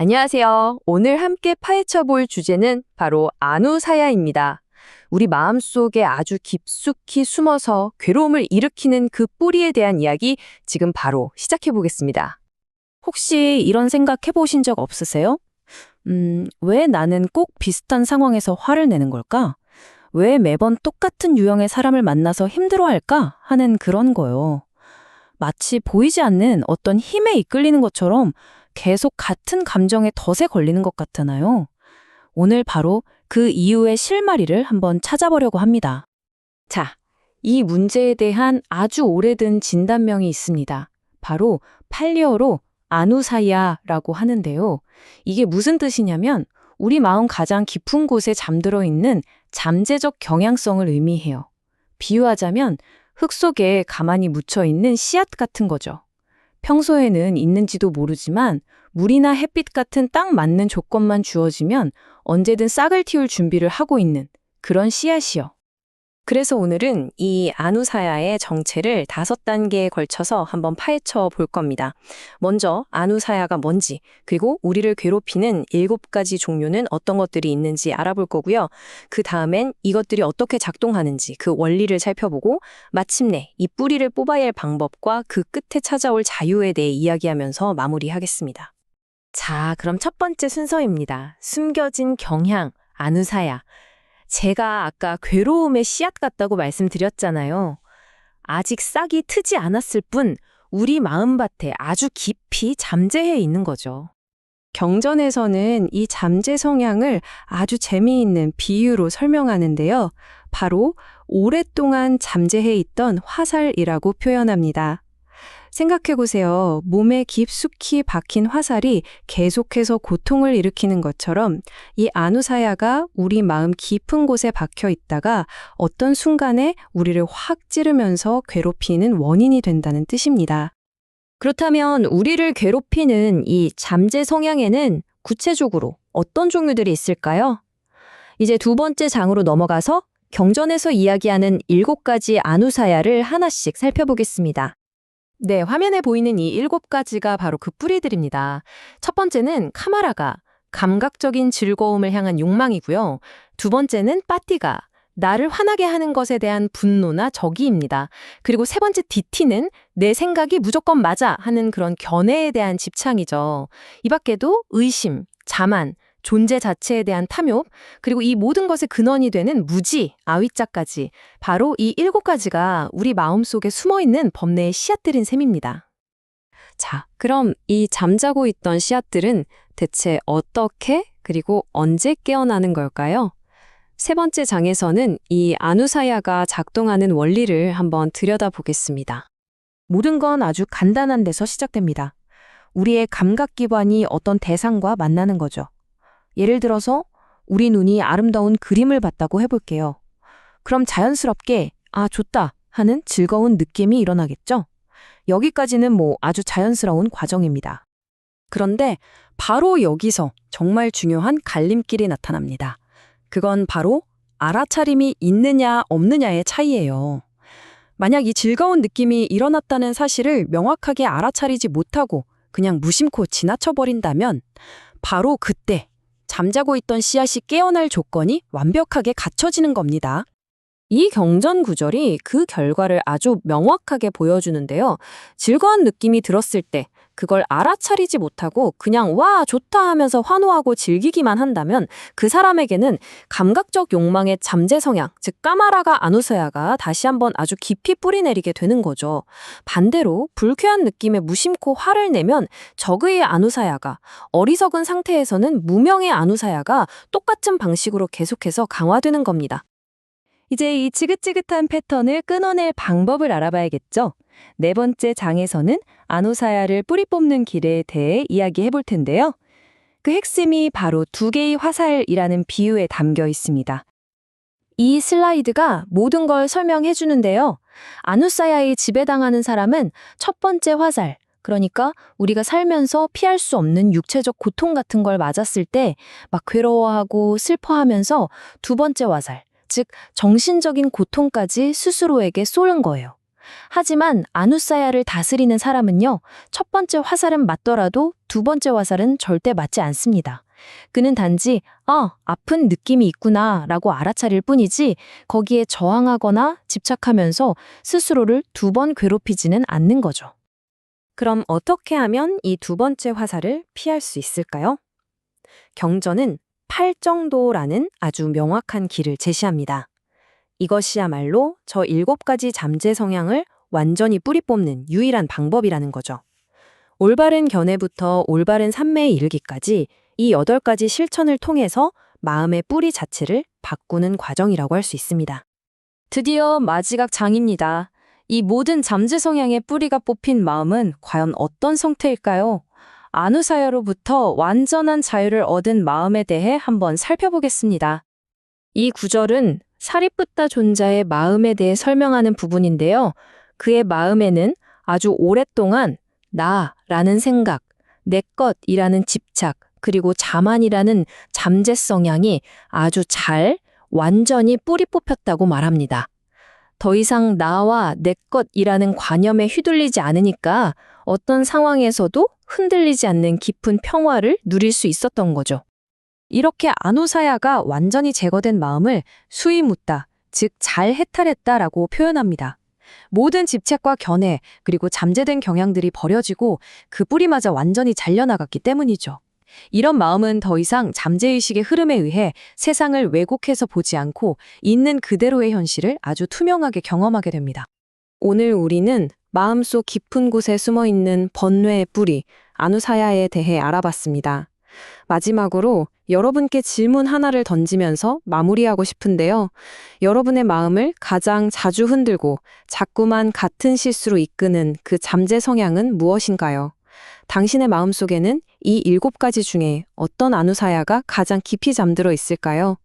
안녕하세요. 오늘 함께 파헤쳐 볼 주제는 바로 아누사야입니다. 우리 마음속에 아주 깊숙이 숨어서 괴로움을 일으키는 그 뿌리에 대한 이야기 지금 바로 시작해 보겠습니다. 혹시 이런 생각 해보신 적 없으세요? 왜 나는 꼭 비슷한 상황에서 화를 내는 걸까? 왜 매번 똑같은 유형의 사람을 만나서 힘들어할까? 하는 그런 거요. 마치 보이지 않는 어떤 힘에 이끌리는 것처럼 계속 같은 감정에 덫에 걸리는 것 같잖아요. 오늘 바로 그 이유의 실마리를 한번 찾아보려고 합니다. 자, 이 문제에 대한 아주 오래된 진단명이 있습니다. 바로 팔리어로 아누사야라고 하는데요. 이게 무슨 뜻이냐면 우리 마음 가장 깊은 곳에 잠들어 있는 잠재적 경향성을 의미해요. 비유하자면 흙 속에 가만히 묻혀 있는 씨앗 같은 거죠. 평소에는 있는지도 모르지만 물이나 햇빛 같은 딱 맞는 조건만 주어지면 언제든 싹을 틔울 준비를 하고 있는 그런 씨앗이요. 그래서 오늘은 이 아누사야의 정체를 5단계에 걸쳐서 한번 파헤쳐 볼 겁니다. 먼저 아누사야가 뭔지, 그리고 우리를 괴롭히는 7가지 종류는 어떤 것들이 있는지 알아볼 거고요. 그 다음엔 이것들이 어떻게 작동하는지 그 원리를 살펴보고 마침내 이 뿌리를 뽑아야 할 방법과 그 끝에 찾아올 자유에 대해 이야기하면서 마무리하겠습니다. 자, 그럼 첫 번째 순서입니다. 숨겨진 경향, 아누사야. 제가 아까 괴로움의 씨앗 같다고 말씀드렸잖아요. 아직 싹이 트지 않았을 뿐 우리 마음밭에 아주 깊이 잠재해 있는 거죠. 경전에서는 이 잠재 성향을 아주 재미있는 비유로 설명하는데요. 바로 오랫동안 잠재해 있던 화살이라고 표현합니다. 생각해보세요. 몸에 깊숙이 박힌 화살이 계속해서 고통을 일으키는 것처럼 이 아누사야가 우리 마음 깊은 곳에 박혀 있다가 어떤 순간에 우리를 확 찌르면서 괴롭히는 원인이 된다는 뜻입니다. 그렇다면 우리를 괴롭히는 이 잠재 성향에는 구체적으로 어떤 종류들이 있을까요? 이제 2번째 장으로 넘어가서 경전에서 이야기하는 7가지 아누사야를 하나씩 살펴보겠습니다. 네, 화면에 보이는 이 7가지가 바로 그 뿌리들입니다. 첫 번째는 카마라가, 감각적인 즐거움을 향한 욕망이고요. 2번째는 빠띠가, 나를 화나게 하는 것에 대한 분노나 적의입니다. 그리고 3번째 디티는 내 생각이 무조건 맞아 하는 그런 견해에 대한 집착이죠. 이 밖에도 의심, 자만, 존재 자체에 대한 탐욕, 그리고 이 모든 것의 근원이 되는 무지, 아위자까지 바로 이 7가지가 우리 마음속에 숨어있는 범뇌의 씨앗들인 셈입니다. 자, 그럼 이 잠자고 있던 씨앗들은 대체 어떻게 그리고 언제 깨어나는 걸까요? 3번째 장에서는 이 아누사야가 작동하는 원리를 한번 들여다보겠습니다. 모든 건 아주 간단한 데서 시작됩니다. 우리의 감각 기반이 어떤 대상과 만나는 거죠. 예를 들어서 우리 눈이 아름다운 그림을 봤다고 해볼게요. 그럼 자연스럽게 좋다 하는 즐거운 느낌이 일어나겠죠? 여기까지는 아주 자연스러운 과정입니다. 그런데 바로 여기서 정말 중요한 갈림길이 나타납니다. 그건 바로 알아차림이 있느냐 없느냐의 차이예요. 만약 이 즐거운 느낌이 일어났다는 사실을 명확하게 알아차리지 못하고 그냥 무심코 지나쳐버린다면 바로 그때 잠자고 있던 씨앗이 깨어날 조건이 완벽하게 갖춰지는 겁니다. 이 경전 구절이 그 결과를 아주 명확하게 보여주는데요. 즐거운 느낌이 들었을 때 그걸 알아차리지 못하고 그냥 와 좋다 하면서 환호하고 즐기기만 한다면 그 사람에게는 감각적 욕망의 잠재 성향, 즉 까마라가 아누사야가 다시 한번 아주 깊이 뿌리내리게 되는 거죠. 반대로 불쾌한 느낌에 무심코 화를 내면 적의의 아누사야가, 어리석은 상태에서는 무명의 아누사야가 똑같은 방식으로 계속해서 강화되는 겁니다. 이제 이 지긋지긋한 패턴을 끊어낼 방법을 알아봐야겠죠. 4번째 장에서는 아누사야를 뿌리 뽑는 길에 대해 이야기해 볼 텐데요. 그 핵심이 바로 2개의 화살이라는 비유에 담겨 있습니다. 이 슬라이드가 모든 걸 설명해 주는데요. 아누사야에 지배당하는 사람은 첫 번째 화살, 그러니까 우리가 살면서 피할 수 없는 육체적 고통 같은 걸 맞았을 때 막 괴로워하고 슬퍼하면서 2번째 화살, 즉 정신적인 고통까지 스스로에게 쏘는 거예요. 하지만 아누사야를 다스리는 사람은요, 첫 번째 화살은 맞더라도 두 번째 화살은 절대 맞지 않습니다. 그는 단지 아픈 느낌이 있구나 라고 알아차릴 뿐이지 거기에 저항하거나 집착하면서 스스로를 두 번 괴롭히지는 않는 거죠. 그럼 어떻게 하면 이 두 번째 화살을 피할 수 있을까요? 경전은 팔정도라는 아주 명확한 길을 제시합니다. 이것이야말로 저 7가지 잠재 성향을 완전히 뿌리 뽑는 유일한 방법이라는 거죠. 올바른 견해부터 올바른 삶에 이르기까지 이 8가지 실천을 통해서 마음의 뿌리 자체를 바꾸는 과정이라고 할 수 있습니다. 드디어 마지막 장입니다. 이 모든 잠재 성향의 뿌리가 뽑힌 마음은 과연 어떤 성태일까요? 아누사야로부터 완전한 자유를 얻은 마음에 대해 한번 살펴보겠습니다. 이 구절은 사리푸타 존자의 마음에 대해 설명하는 부분인데요. 그의 마음에는 아주 오랫동안 나라는 생각, 내 것이라는 집착, 그리고 자만이라는 잠재 성향이 아주 완전히 뿌리 뽑혔다고 말합니다. 더 이상 나와 내 것이라는 관념에 휘둘리지 않으니까 어떤 상황에서도 흔들리지 않는 깊은 평화를 누릴 수 있었던 거죠. 이렇게 아누사야가 완전히 제거된 마음을 수이무타, 즉 잘 해탈했다라고 표현합니다. 모든 집착과 견해, 그리고 잠재된 경향들이 버려지고 그 뿌리마저 완전히 잘려나갔기 때문이죠. 이런 마음은 더 이상 잠재의식의 흐름에 의해 세상을 왜곡해서 보지 않고 있는 그대로의 현실을 아주 투명하게 경험하게 됩니다. 오늘 우리는 마음속 깊은 곳에 숨어있는 번뇌의 뿌리, 아누사야에 대해 알아봤습니다. 마지막으로 여러분께 질문 하나를 던지면서 마무리하고 싶은데요. 여러분의 마음을 가장 자주 흔들고 자꾸만 같은 실수로 이끄는 그 잠재 성향은 무엇인가요? 당신의 마음속에는 이 7가지 중에 어떤 아누사야가 가장 깊이 잠들어 있을까요?